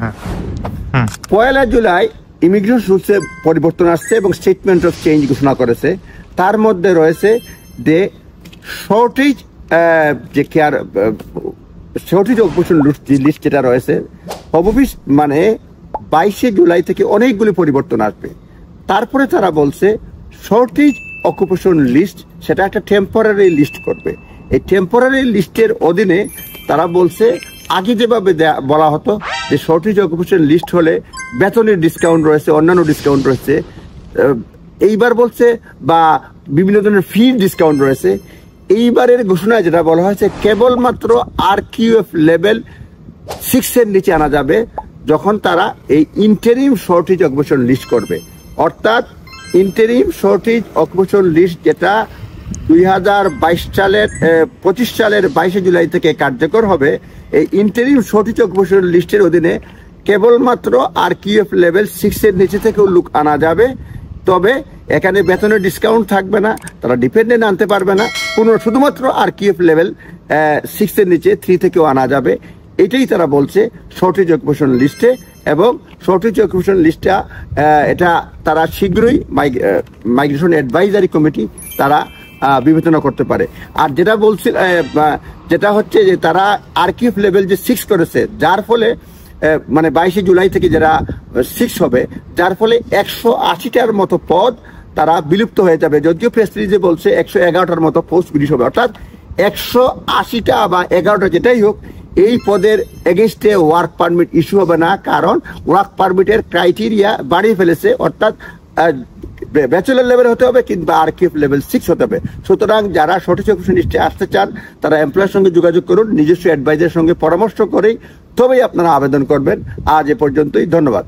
1 July immigration রুলসে পরিবর্তন আসছে এবং স্টেটমেন্ট অফ চেঞ্জ ঘোষণা করেছে। তার মধ্যে রয়েছে যে শর্টেজ যে কেয়ার শর্টেজ অকুপেশন লিস্ট যেটা রয়েছে মানে 22 জুলাই থেকে অনেকগুলি পরিবর্তন আসবে। তারপরে তারা বলছে শর্টেজ অকুপেশন লিস্ট সেটা একটা টেম্পোরারি লিস্ট করবে। এই টেম্পোরারি লিস্টের অধীনে তারা বলছে আগে যেভাবে বলা হতো যে শর্টেজ অকুপেশন লিস্ট হলে বেতনের ডিসকাউন্ট রয়েছে, অন্যান্য ডিসকাউন্ট রয়েছে, এইবার বলছে বা বিভিন্ন ধরনের ফি ডিসকাউন্ট রয়েছে। এইবারের ঘোষণায় যেটা বলা হয়েছে কেবলমাত্র RQF লেভেল 6 এর নিচে আনা যাবে যখন তারা এই ইন্টারিম শর্টেজ অকুপেশন লিস্ট করবে। অর্থাৎ ইন্টারিম শর্টেজ অকুপেশন লিস্ট যেটা 2025 সালের 22 জুলাই থেকে কার্যকর হবে, এই ইন্টারিম শর্টেজ অকুপেশন লিস্টের অধীনে কেবলমাত্র RQF লেভেল 6 এর নিচে থেকেও লোক আনা যাবে। তবে এখানে বেতনের ডিসকাউন্ট থাকবে না, তারা ডিপেন্ডেন্ট আনতে পারবে না, শুধুমাত্র RQF লেভেল 6 এর নিচে 3 থেকেও আনা যাবে। এটাই তারা বলছে শর্টেজ অকুপেশন লিস্টে। এবং শর্টেজ অকুপেশন লিস্টটা এটা তারা শীঘ্রই মাইগ্রেশন অ্যাডভাইজারি কমিটি তারা বিবেচনা করতে পারে। আর যেটা বলছে যেটা হচ্ছে যে তারা RQF লেভেল যে 6 করেছে, যার ফলে মানে 22 জুলাই থেকে যারা 6 হবে, যার ফলে 180টার মতো পদ তারা বিলুপ্ত হয়ে যাবে। যদিও প্রেস রিলিজে বলছে 111টার মতো পোস্ট বিলিশ হবে, অর্থাৎ 180টা বা 11টা যেটাই হোক এই পদের এগেনস্টে ওয়ার্ক পারমিট ইস্যু হবে না, কারণ ওয়ার্ক পারমিটের ক্রাইটেরিয়া বাড়িয়ে ফেলেছে। অর্থাৎ ব্যাচেলর লেভেল হতে হবে কিংবা RQF লেভেল 6 হতে হবে। সুতরাং যারা শর্টেজ অকুপেশন লিস্টে আসতে চান তারা এমপ্লয়ের সঙ্গে যোগাযোগ করুন, নিজস্ব অ্যাডভাইজারের সঙ্গে পরামর্শ করেই তবেই আপনারা আবেদন করবেন। আজ এ পর্যন্তই, ধন্যবাদ।